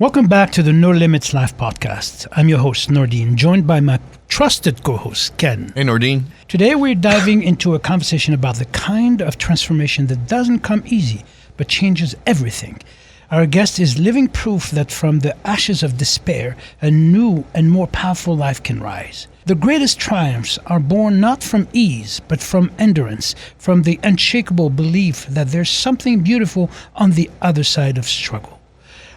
Welcome back to the No Limits Life podcast. I'm your host, Nordine, joined by my trusted co-host, Ken. Hey, Nordine. Today we're diving into a conversation about the kind of transformation that doesn't come easy, but changes everything. Our guest is living proof that from the ashes of despair, a new and more powerful life can rise. The greatest triumphs are born not from ease, but from endurance, from the unshakable belief that there's something beautiful on the other side of struggle.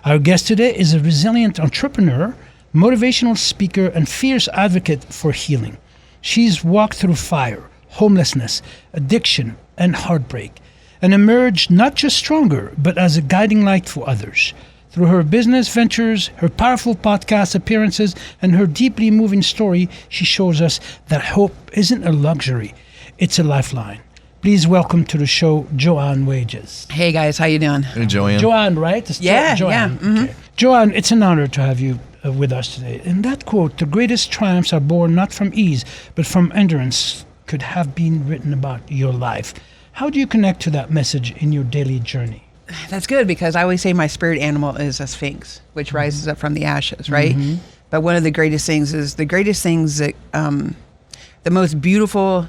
Our guest today is a resilient entrepreneur, motivational speaker, and fierce advocate for healing. She's walked through fire, homelessness, addiction, and heartbreak, and emerged not just stronger, but as a guiding light for others. Through her business ventures, her powerful podcast appearances, and her deeply moving story, she shows us that hope isn't a luxury, it's a lifeline. Please welcome to the show, JoAnn Wages. Hey guys, how you doing? Hey, JoAnn. JoAnn, right? It's Yeah. JoAnn. Okay. JoAnn, it's an honor to have you with us today. In that quote, the greatest triumphs are born not from ease, but from endurance, could have been written about your life. How do you connect to that message in your daily journey? That's good because I always say my spirit animal is a sphinx, which rises up from the ashes, right? Mm-hmm. But one of the greatest things that the most beautiful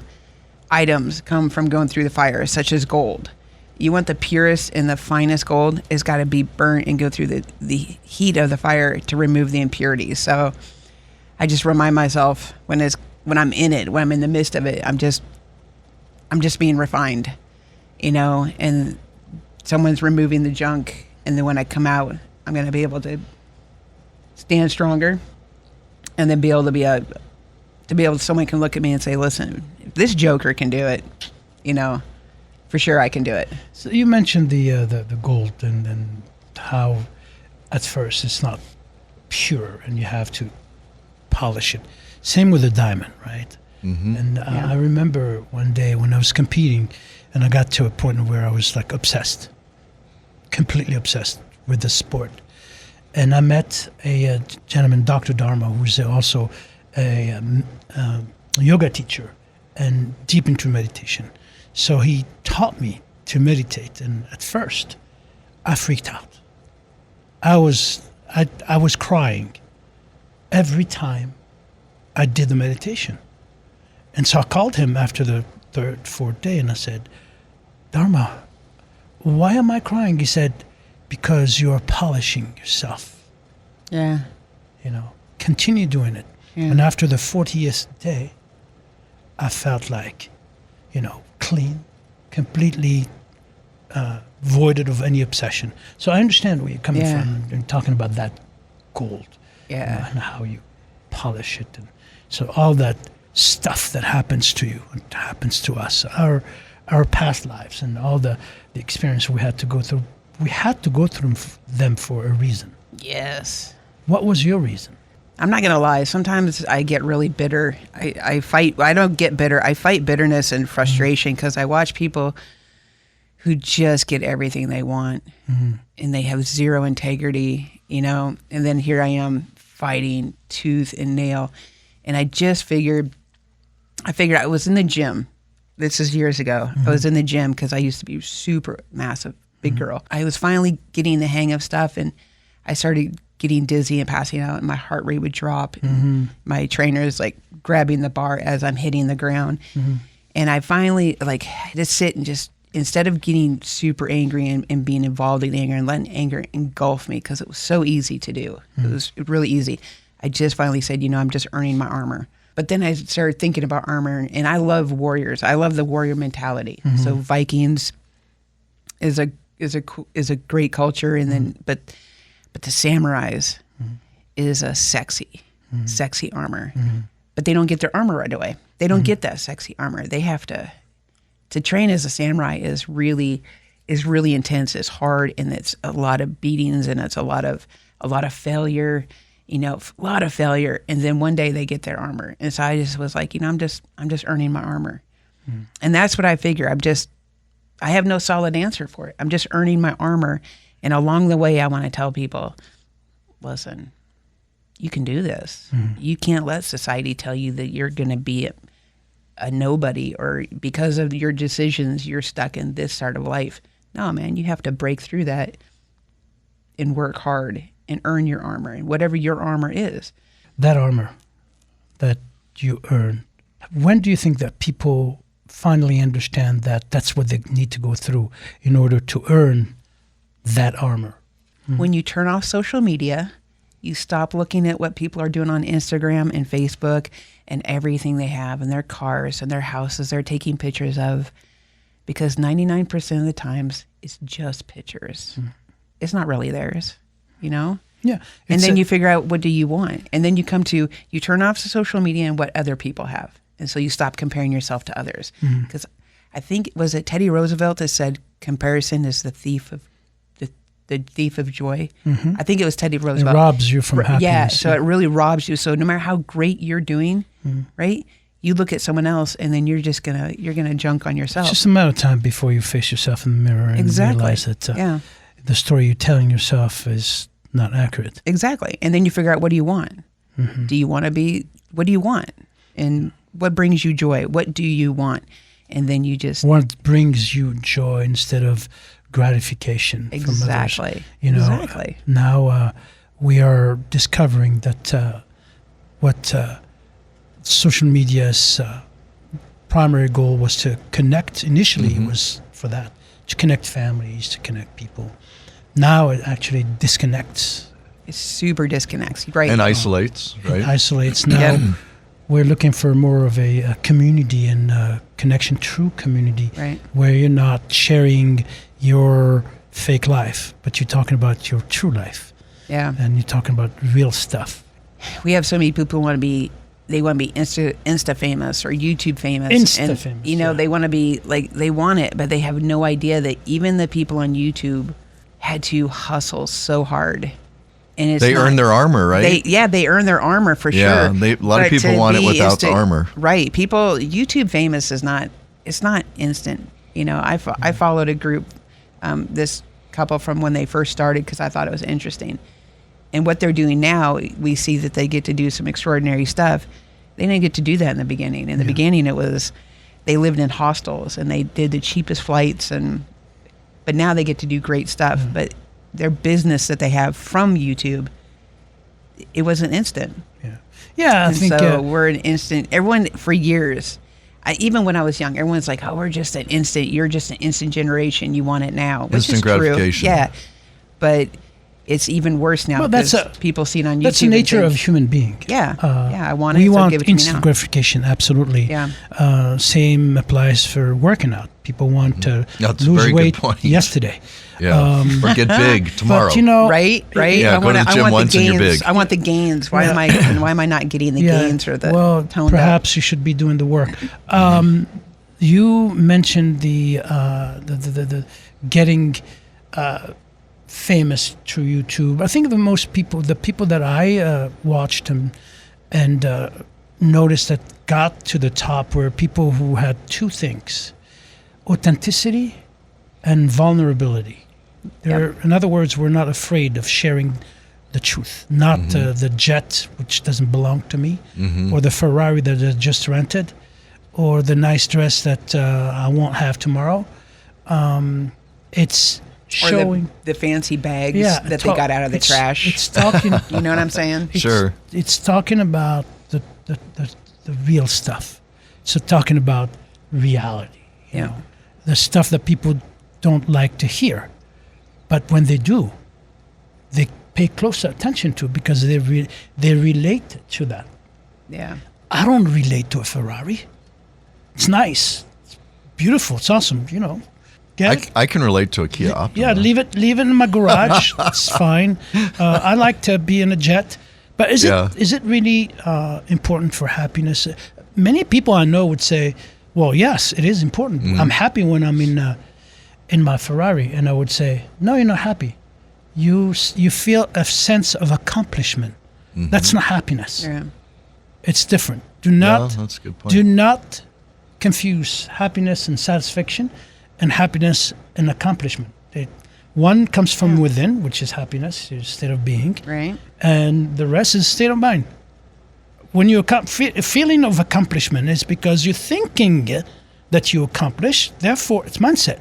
items come from going through the fire, such as gold. You want the purest and the finest gold, it's got to be burnt and go through the heat of the fire to remove the impurities. So I just remind myself when I'm in it, when I'm in the midst of it, I'm just being refined, and someone's removing the junk, and then when I come out, I'm going to be able to stand stronger, and then be able to someone can look at me and say, listen, if this joker can do it, for sure I can do it. So you mentioned the gold and how at first it's not pure and you have to polish it. Same with a diamond, right? Mm-hmm. And I remember one day when I was competing and I got to a point where I was like obsessed, completely obsessed with the sport. And I met a gentleman, Dr. Dharma, who's also a yoga teacher and deep into meditation. So he taught me to meditate, and at first I freaked out. I was crying every time I did the meditation. And so I called him after the third, fourth day and I said, Dharma, why am I crying? He said, because you are polishing yourself. Yeah. Continue doing it. Yeah. And after the 40th day, I felt like, clean, completely voided of any obsession. So I understand where you're coming from and talking about that gold. Yeah. And how you polish it. And so all that stuff that happens to you and happens to us, our past lives and all the experience we had to go through them for a reason. Yes. What was your reason? I'm not going to lie. Sometimes I get really bitter. I don't get bitter. I fight bitterness and frustration because I watch people who just get everything they want and they have zero integrity, and then here I am fighting tooth and nail. And I figured I was in the gym. This is years ago. I was in the gym because I used to be super massive, big girl. I was finally getting the hang of stuff and I started getting dizzy and passing out, and my heart rate would drop. And my trainer is like grabbing the bar as I'm hitting the ground. And I finally just sit and just, instead of getting super angry and being involved in anger and letting anger engulf me, because it was so easy to do. It was really easy. I just finally said, I'm just earning my armor. But then I started thinking about armor, and I love warriors. I love the warrior mentality. So Vikings is a great culture, and then but the samurais is a sexy armor. But they don't get their armor right away. They don't get that sexy armor. They have to train as a samurai is really intense. It's hard, and it's a lot of beatings, and it's a lot of failure. A lot of failure, and then one day they get their armor. And so I just was like, I'm just earning my armor. And that's what I figure. I have no solid answer for it. I'm just earning my armor. And along the way, I want to tell people, listen, you can do this. You can't let society tell you that you're going to be a nobody, or because of your decisions, you're stuck in this sort of life. No, man, you have to break through that and work hard and earn your armor, and whatever your armor is. That armor that you earn, when do you think that people finally understand that that's what they need to go through in order to earn that armor? When you turn off social media, you stop looking at what people are doing on Instagram and Facebook and everything they have and their cars and their houses they're taking pictures of, because 99% of the times it's just pictures. It's not really theirs, you know? Yeah. And then you figure out, what do you want? And then you turn off social media and what other people have. And so you stop comparing yourself to others. Because I think, was it Teddy Roosevelt that said comparison is the thief of joy? I think it was Teddy Roosevelt. It robs you from happiness. Yeah, so it really robs you. So no matter how great you're doing, right? You look at someone else and then you're gonna junk on yourself. It's just a matter of time before you face yourself in the mirror and realize that the story you're telling yourself is not accurate. Exactly. And then you figure out, what do you want? Do you want to be, what do you want? And what brings you joy? What do you want? And then you just... What brings you joy instead of gratification from others. Exactly. You know, exactly. Now we are discovering that what social media's primary goal was to connect. Initially, it was for that, to connect families, to connect people. Now it actually disconnects. It super disconnects, right? And isolates, right? It isolates. Now we're looking for more of a community and connection, true community, right, where you're not sharing your fake life, but you're talking about your true life. Yeah. And you're talking about real stuff. We have so many people who want to be Insta famous or YouTube famous. Insta famous. You know, they want to be like, they want it, but they have no idea that even the people on YouTube had to hustle so hard. And it's they earn their armor, right? They earn their armor for sure. Yeah, a lot of people want it without the armor. Right. YouTube famous is not, it's not instant. You know, I followed a group, this couple from when they first started, because I thought it was interesting. And what they're doing now, we see that they get to do some extraordinary stuff. They didn't get to do that in the beginning. In the beginning, it was, they lived in hostels and they did the cheapest flights, but now they get to do great stuff. But their business that they have from YouTube, it wasn't instant. Yeah, I and think so we're an instant. Everyone for years, even when I was young, everyone's like, "Oh, we're just an instant. You're just an instant generation. You want it now." Which instant is gratification. True. Yeah, but it's even worse now. Well, because people see it on YouTube. That's the nature of human being. Yeah, I want it. We so want give it to instant me now. gratification. Absolutely. Yeah. Same applies for working out. People want to That's a lose very weight good point. yesterday. Yeah. Or get big tomorrow. But you know, right. Yeah, go to the gym once and you're big. I want the gains. Why am I not getting the gains or the toned perhaps up? You should be doing the work. You mentioned the getting famous through YouTube. I think the people that I watched and noticed that got to the top were people who had two things: authenticity and vulnerability. In other words, we're not afraid of sharing the truth, not the jet, which doesn't belong to me, or the Ferrari that I just rented, or the nice dress that I won't have tomorrow. It's showing or the fancy bags that they got out of the trash. It's talking. You know what I'm saying? Sure. It's talking about the real stuff. So talking about reality. You know, the stuff that people don't like to hear. But when they do, they pay close attention to it because they relate to that. Yeah. I don't relate to a Ferrari. It's nice. It's beautiful. It's awesome, you know. I can relate to a Kia Optima. Yeah, leave it in my garage. It's fine. I like to be in a jet. But is it really important for happiness? Many people I know would say, well, yes, it is important. I'm happy when I'm in my Ferrari. And I would say, no, you're not happy. You feel a sense of accomplishment. That's not happiness. Yeah. It's different. That's a good point. Do not confuse happiness and satisfaction and happiness and accomplishment. One comes from within, which is happiness, your state of being. Right. And the rest is state of mind. When you feeling of accomplishment is because you're thinking that you accomplish, therefore it's mindset.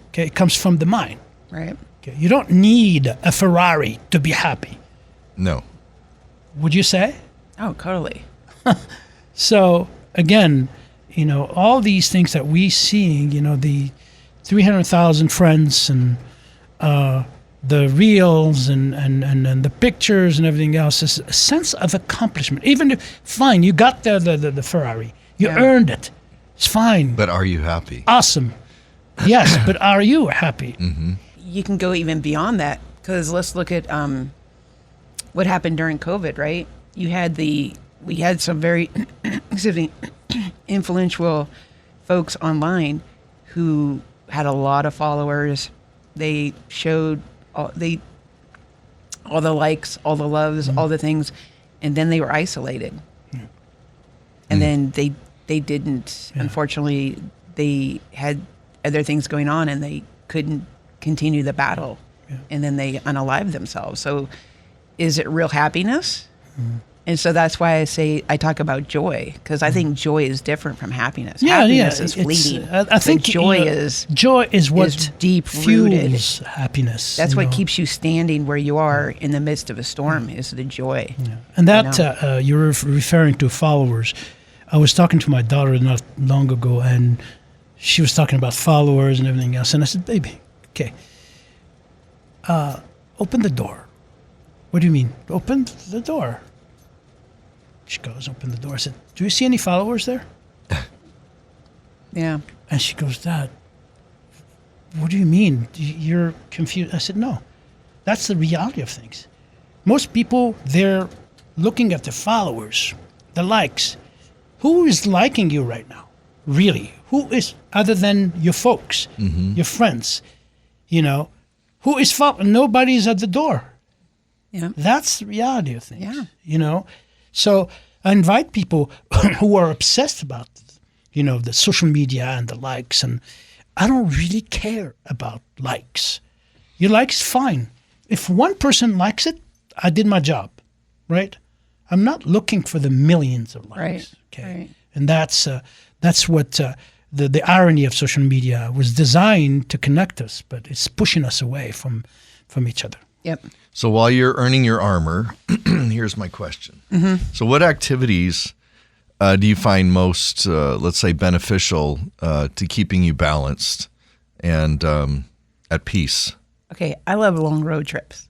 Okay, it comes from the mind. Right. Okay, you don't need a Ferrari to be happy. No. Would you say? Oh, totally. So again, all these things that we seeing, the 300,000 friends and the reels and the pictures and everything else is a sense of accomplishment. Even if, fine, you got the Ferrari, you earned it. It's fine. But are you happy? Awesome. Yes, but are you happy? Mm-hmm. You can go even beyond that, because let's look at what happened during COVID, right? We had some very influential folks online who had a lot of followers. They showed all the likes, all the loves, all the things, and then they were isolated. And then they didn't. Unfortunately, they had other things going on, and they couldn't continue the battle. And then they unalived themselves. So, is it real happiness? And so that's why I talk about joy, because I think joy is different from happiness. Happiness is fleeting. I think joy is what deep fuels happiness. That's what keeps you standing where you are in the midst of a storm, is the joy. And that you're referring to followers. I was talking to my daughter not long ago, and she was talking about followers and everything else. And I said, baby, okay, open the door. What do you mean? Open the door. She goes, open the door. I said, do you see any followers there? Yeah. And she goes, Dad, what do you mean? You're confused. I said, no, that's the reality of things. Most people, they're looking at the followers, the likes. Who is liking you right now? Really? Who is, other than your folks, your friends, who is following? Nobody's at the door. Yeah. That's the reality of things. Yeah. So I invite people who are obsessed about, the social media and the likes. And I don't really care about likes. Your likes, fine. If one person likes it, I did my job, right? I'm not looking for the millions of likes. Right. Okay. Right. And that's what the irony of social media was designed to connect us, but it's pushing us away from each other. Yep. So while you're earning your armor, here's my question. So what activities do you find most, let's say, beneficial to keeping you balanced and at peace? Okay, I love long road trips.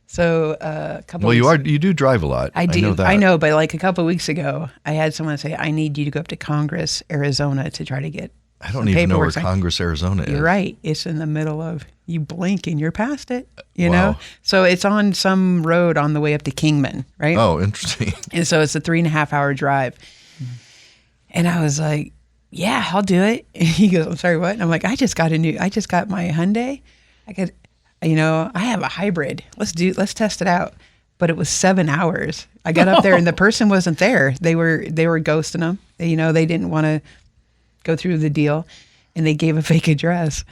So a couple. Well, you do drive a lot. I do. I know that. I know, but like a couple of weeks ago, I had someone say, "I need you to go up to Congress, Arizona, to try to get." I don't even know where Congress, Arizona is. You're right. It's in the middle of, you blink and you're past it, you Wow. know? So it's on some road on the way up to Kingman, right? Oh, interesting. And so it's a 3.5 hour drive. And I was like, yeah, I'll do it. And he goes, I'm sorry, what? And I'm like, I just got my Hyundai. I have a hybrid. Let's test it out. But it was 7 hours. I got up there and the person wasn't there. They were ghosting them. They didn't want to go through the deal, and they gave a fake address.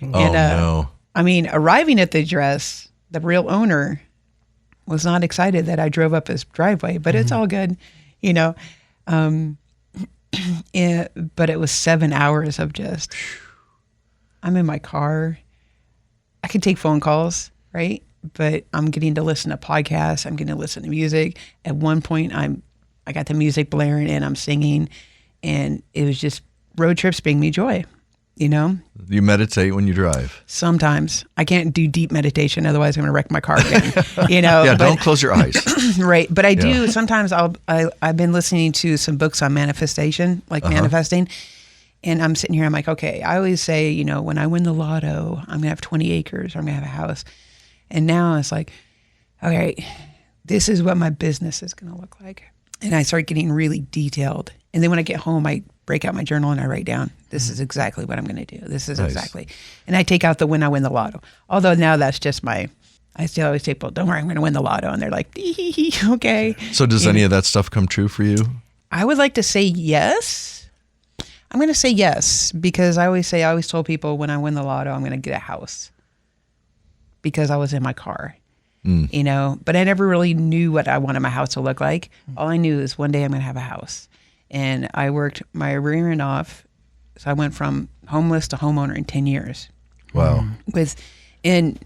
No. I mean, arriving at the address, the real owner was not excited that I drove up his driveway, but it's all good, but it was 7 hours of just, I'm in my car. I could take phone calls, right? But I'm getting to listen to podcasts. I'm getting to listen to music. At one point, I got the music blaring and I'm singing, and it was just, road trips bring me joy, You meditate when you drive? Sometimes. I can't do deep meditation, otherwise I'm going to wreck my car again. Don't close your eyes. Right. But I do, sometimes I've been listening to some books on manifestation, like manifesting, and I'm sitting here, I'm like, okay, I always say, when I win the lotto, I'm going to have 20 acres, or I'm going to have a house. And now it's like, okay, this is what my business is going to look like. And I start getting really detailed. And then when I get home, I break out my journal and I write down, this is exactly what I'm going to do. This is exactly. And I take out the when I win the lotto. Although now that's just I still always say, well, don't worry, I'm going to win the lotto. And they're like, okay. So does any of that stuff come true for you? I would like to say yes. I'm going to say yes, because I always told people when I win the lotto, I'm going to get a house, because I was in my car. But I never really knew what I wanted my house to look like. All I knew is one day I'm going to have a house. And I worked my rear end off. So I went from homeless to homeowner in 10 years. Wow. And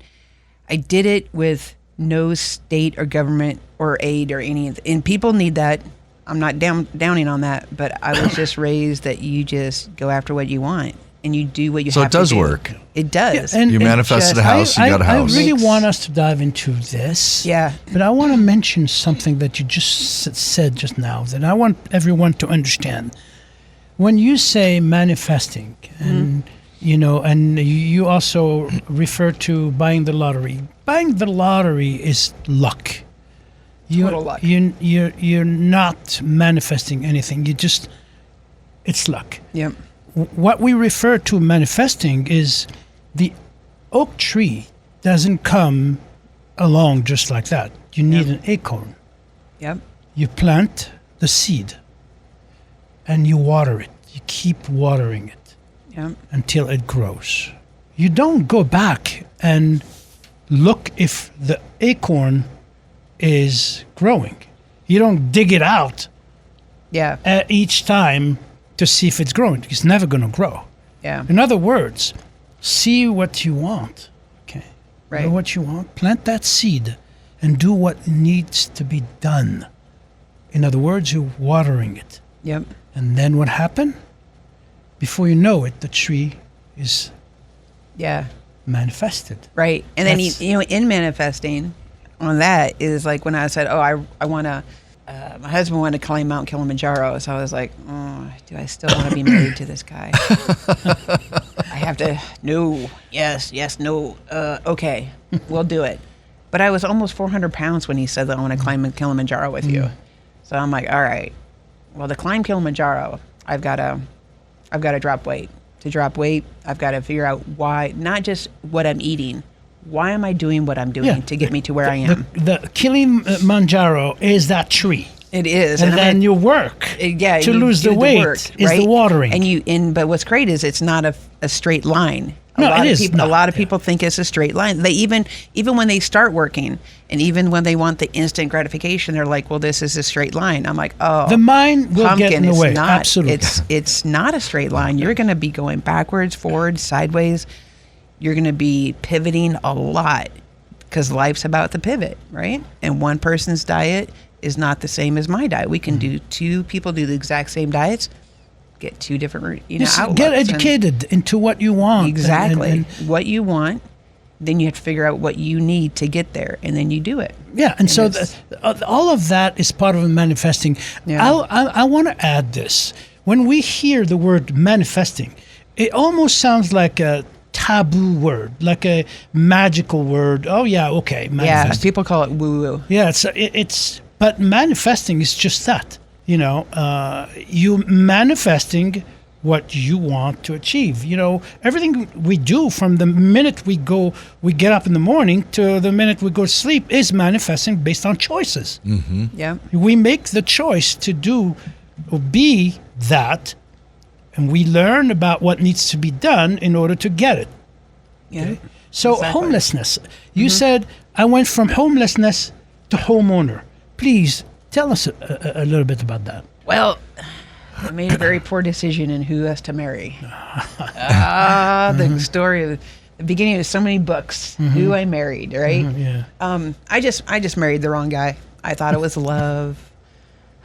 I did it with no state or government or aid or any, and people need that. I'm not downing on that, but I was just raised that you just go after what you want and you do what you So have it does to do. work. It does. Yeah, and- You manifested a house, you got a house. I really want us to dive into this. Yeah. But I want to mention something that you just said just now that I want everyone to understand. When you say manifesting, and and you also refer to buying the lottery. Buying the lottery is luck. Total luck. You're not manifesting anything. It's luck. Yep. What we refer to manifesting is the oak tree doesn't come along just like that. You need an acorn. Yep. You plant the seed and you water it. You keep watering it Yep. until it grows. You don't go back and look if the acorn is growing. You don't dig it out Yeah. each time to see if it's growing. It's never going to grow. Yeah. In other words, see what you want. Okay. Right. Know what you want. Plant that seed and do what needs to be done. In other words, you're watering it. Yep. And then what happened? Before you know it, the tree is Yeah. manifested. Right. And then, That's- in manifesting on that is like when I said, I want to, my husband wanted to climb Mount Kilimanjaro. So I was like, do I still want to be married to this guy? I have to, no, yes, no, okay, we'll do it. But I was almost 400 pounds when he said that I want to climb Kilimanjaro with you. So I'm like, all right, well, to climb Kilimanjaro, I've got to drop weight. To drop weight, I've got to figure out why, not just what I'm eating. Why am I doing what I'm doing to get me to where I am? The Kilimanjaro is that tree. It is. And then I mean, your work to you lose do the weight work, is right? the watering. But what's great is it's not a straight line. No, it is A not, lot of people think it's a straight line. They even when they start working, and even when they want the instant gratification, they're like, "Well, this is a straight line." I'm like, "Oh, The mind will get in the it's way. not. Absolutely. It's not a straight line. You're going to be going backwards, forward, sideways. You're going to be pivoting a lot because life's about the pivot, right? And one person's diet is not the same as my diet. We can do two people do the exact same diets, get two different, Just outlooks. get And- educated into what you want. exactly And- what you want. Then you have to figure out what you need to get there, and then you do it. yeah, and so it's- all of that is part of manifesting. Yeah. I want to add this. When we hear the word manifesting, it almost sounds like a taboo word, like a magical word. Oh yeah, okay, Yeah, manifesting. people call it woo-woo. Yeah, it's but manifesting is just that. You manifesting what you want to achieve. Everything we do from the minute we get up in the morning to the minute we go to sleep is manifesting based on choices. Yeah, We make the choice to do or be that, and we learn about what needs to be done in order to get it. yeah. So Exactly. homelessness. You said I went from homelessness to homeowner. Please tell us a little bit about that. Well, I made a very poor decision in who has to marry. The story of the beginning of so many books. Who I married, right? Yeah. I just married the wrong guy. I thought it was love.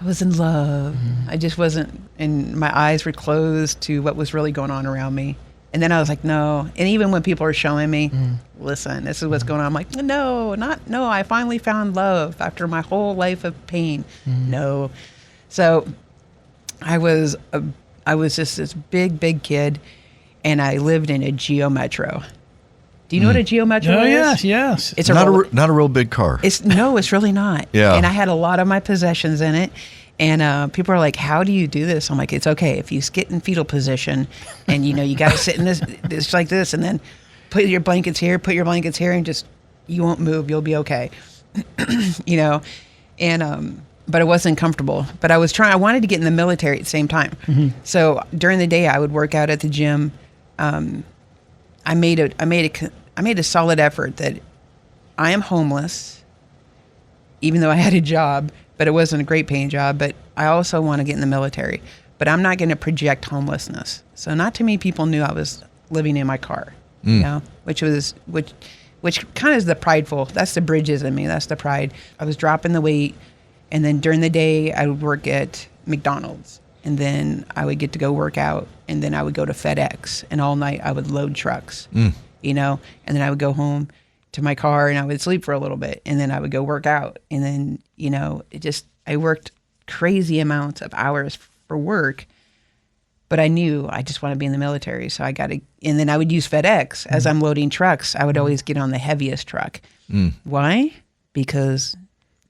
I was in love. I just wasn't, and my eyes were closed to what was really going on around me. And then I was like, no. And even when people are showing me, listen, this is what's going on. I'm like, no. I finally found love after my whole life of pain. No. So I was just this big kid, and I lived in a Geo Metro. Do you know what a Geo Metro is? Yes. It's Not a real big car. It's really not. Yeah. And I had a lot of my possessions in it. And people are like, how do you do this? I'm like, it's okay. If you get in fetal position and, you got to sit in this like this, and then put your blankets here, and just, you won't move. You'll be okay. And, but it wasn't comfortable. But I wanted to get in the military at the same time. So during the day I would work out at the gym. I made a solid effort that I am homeless, even though I had a job, but it wasn't a great paying job. But I also want to get in the military, but I'm not going to project homelessness. So not too many people knew I was living in my car, which which kind of is the prideful. That's the bridges in me. That's the pride. I was dropping the weight, and then during the day I would work at McDonald's, and then I would get to go work out, and then I would go to FedEx, and all night I would load trucks, you know, and then I would go home to my car and I would sleep for a little bit, and then I would go work out, and then, you know, I worked crazy amounts of hours for work, but I knew I just want to be in the military, so and then I would use FedEx as I'm loading trucks. I would always get on the heaviest truck. Why? Because,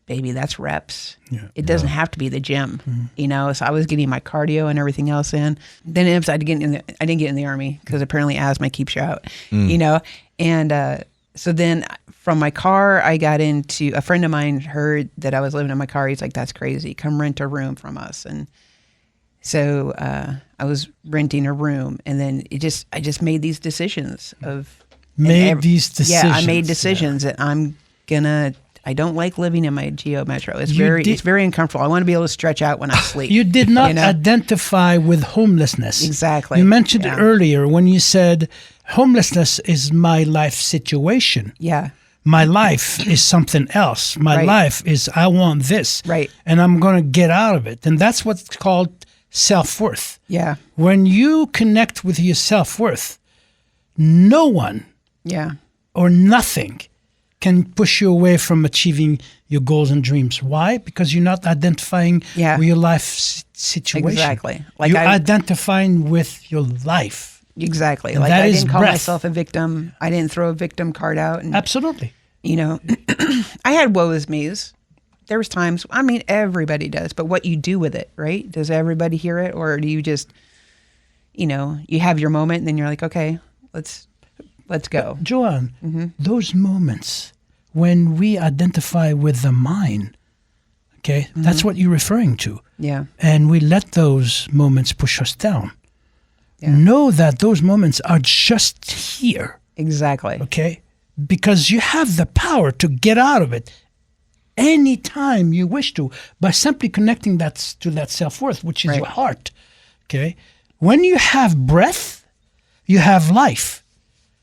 baby, that's reps. Yeah. It doesn't have to be the gym, you know. So I was getting my cardio and everything else in. Then I didn't get in the Army because apparently asthma keeps you out, you know. And so then from my car, I got into, a friend of mine heard that I was living in my car. He's like, "That's crazy. Come rent a room from us." And so I was renting a room, and then I just made these decisions Yeah, I made decisions that I don't like living in my Geo Metro. It's very uncomfortable. I want to be able to stretch out when I sleep. You did not identify with homelessness. Exactly. You mentioned it earlier when you said homelessness is my life situation. Yeah. My life is something else. My life is I want this. Right. And I'm going to get out of it. And that's what's called self-worth. Yeah. When you connect with your self-worth, no one or nothing can push you away from achieving your goals and dreams. Why? Because you're not identifying with your life situation. Exactly. You're identifying with your life. Exactly. And like that I is didn't call breath. myself a victim. I didn't throw a victim card out. And, Absolutely. you know, I had woe is me's. There was times, I mean, everybody does, but what you do with it, right? Does everybody hear it? Or do you just, you know, you have your moment and then you're like, okay, let's go. JoAnn, those moments when we identify with the mind, okay, that's what you're referring to. Yeah. And we let those moments push us down. Yeah. Know that those moments are just here. Exactly. Okay? Because you have the power to get out of it anytime you wish to by simply connecting that to that self-worth, which is your heart. Okay? When you have breath, you have life.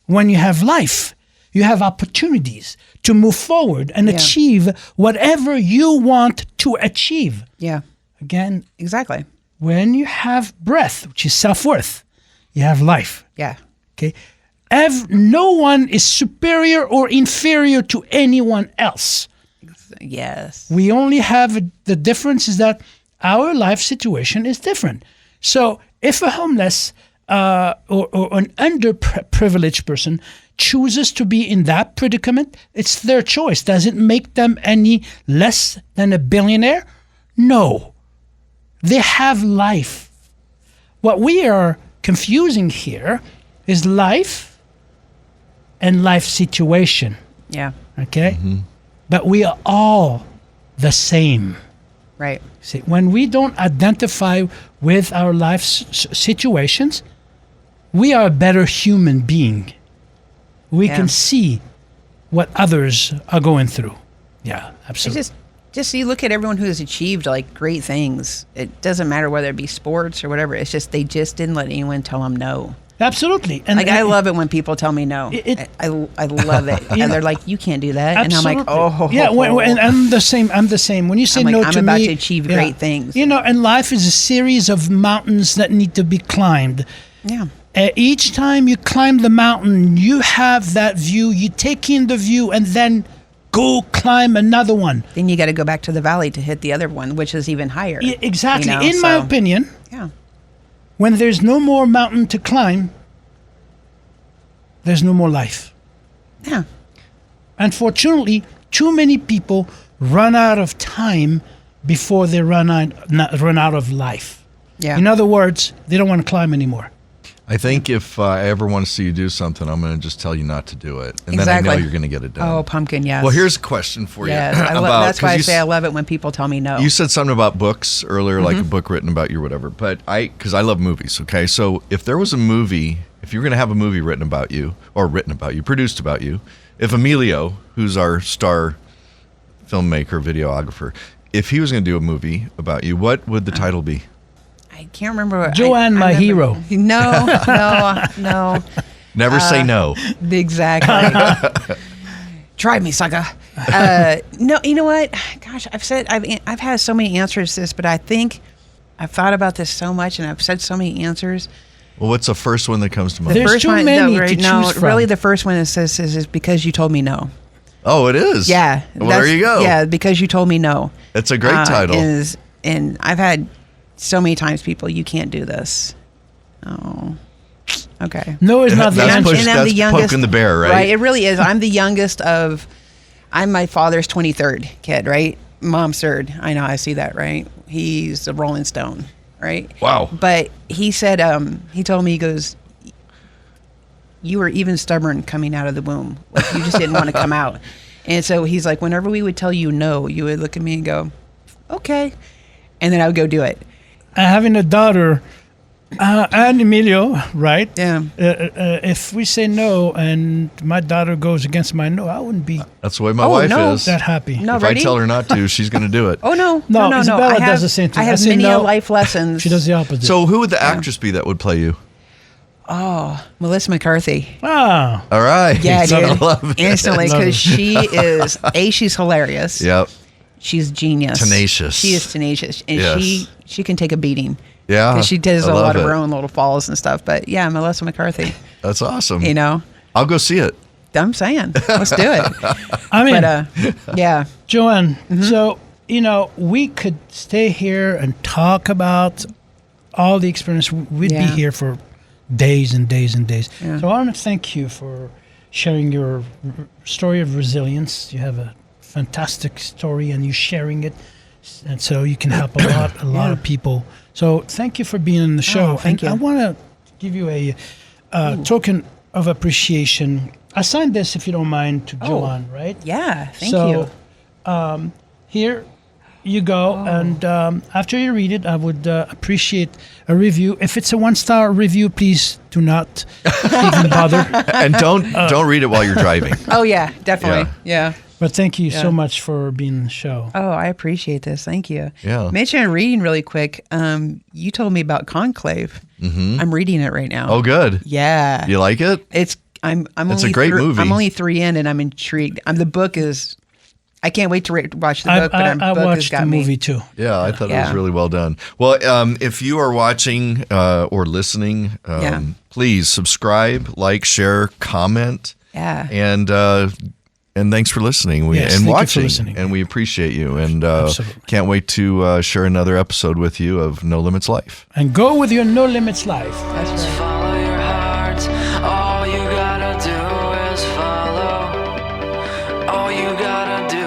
When you have life, you have opportunities to move forward and achieve whatever you want to achieve. Yeah. Again, exactly. When you have breath, which is self-worth, you have life. Yeah. Okay? No one is superior or inferior to anyone else. Yes. We only have the difference is that our life situation is different. So if a homeless or an underprivileged person chooses to be in that predicament, it's their choice. Does it make them any less than a billionaire? No. They have life. What we are confusing here is life and life situation. Yeah. Okay? But we are all the same. Right. See, when we don't identify with our life situations, we are a better human being. We can see what others are going through. Yeah, absolutely. It's just you look at everyone who has achieved like great things. It doesn't matter whether it be sports or whatever. It's just they just didn't let anyone tell them no. Absolutely. And like I love it when people tell me no. I love it. And they're like, you can't do that. Absolutely. And I'm like, oh. Yeah, and I'm the same. When you say no to me. I'm about to achieve great things. You know, and life is a series of mountains that need to be climbed. Yeah. Each time you climb the mountain, you have that view. You take in the view and then go climb another one. Then you got to go back to the valley to hit the other one, which is even higher. Yeah, exactly. You know, in my opinion, when there's no more mountain to climb, there's no more life. Yeah. Unfortunately, too many people run out of time before they run out of life. Yeah. In other words, they don't want to climb anymore. I think if I ever want to see you do something, I'm going to just tell you not to do it. And then I know you're going to get it done. Oh, pumpkin, yes. Well, here's a question for you. Yes, that's why I say I love it when people tell me no. You said something about books earlier, like a book written about you or whatever. But because I love movies, okay? So if there was a movie, if you were going to have a movie written about you, produced about you, if Emilio, who's our star filmmaker, videographer, if he was going to do a movie about you, what would the title be? I can't remember. JoAnn, my hero. No. Never say no. Exactly. Try me, sucker. No, you know what? Gosh, I've had so many answers to this, but I think I've thought about this so much, and I've said so many answers. Well, what's the first one that comes to mind? There's too many to choose from. Really, the first one is because you told me no. Oh, it is? Yeah. Well, there you go. Yeah, because you told me no. It's a great title. And I've had so many times people, you can't do this. Oh, okay. No, it's not the That's answer. that's poking the bear, right? Right, it really is. I'm the youngest I'm my father's 23rd kid, right? Mom's third. I know, I see that, right? He's a Rolling Stone, right? Wow. But he said, he told me, he goes, you were even stubborn coming out of the womb. Like, you just didn't want to come out. And so he's like, whenever we would tell you no, you would look at me and go, okay. And then I would go do it. Having a daughter, and Emilio, right? Yeah. If we say no and my daughter goes against my no, I wouldn't be That's the way my wife is. that happy. No, If ready? I tell her not to, she's going to do it. Oh, no. No, No. Isabella I have, does the same thing. I I have say many no. life lessons. She does the opposite. So who would the actress be that would play you? Oh, Melissa McCarthy. Ah, All right. Yeah, So I dude. love it. Instantly, Love because it. she is, she's hilarious. Yep. She's genius. Tenacious. She is tenacious. And Yes. she can take a beating. Yeah. Because she does I a love lot of it. her own little falls and stuff. But yeah, Melissa McCarthy, That's awesome. you know, I'll go see it. I'm saying, let's do it. I mean, But yeah. JoAnn, so, we could stay here and talk about all the experience. We'd be Yeah. here for days and days and days. Yeah. So I want to thank you for sharing your story of resilience. You have a fantastic story and you're sharing it. And so you can help a lot of people. So thank you for being on the show. Thank And you. I want to give you a token of appreciation. I signed this, if you don't mind, to JoAnn, right? Yeah. Thank So, you. Here you go. And after you read it, I would appreciate a review. If it's a 1-star review, please do not even bother. And don't read it while you're driving. Oh, yeah, definitely. Yeah. But thank you Yeah. so much for being on the show. Oh, I appreciate this. Thank you. Yeah. Mentioning reading really quick. You told me about Conclave. Mm-hmm. I'm reading it right now. Oh, good. Yeah. You like it? I'm It's only a great movie. I'm only 3 in, and I'm intrigued. The book is. I can't wait to watch the book. I book has watched got the me. movie too. Yeah, I thought it was Yeah. really well done. Well, if you are watching or listening, please subscribe, like, share, comment. Yeah. And thanks for listening Yes, and thank you for watching. listening. And we appreciate you. And Absolutely. can't wait to share another episode with you of No Limits Life. And go with your no limits life. That's right. Follow your heart. All you gotta do is follow. All you gotta do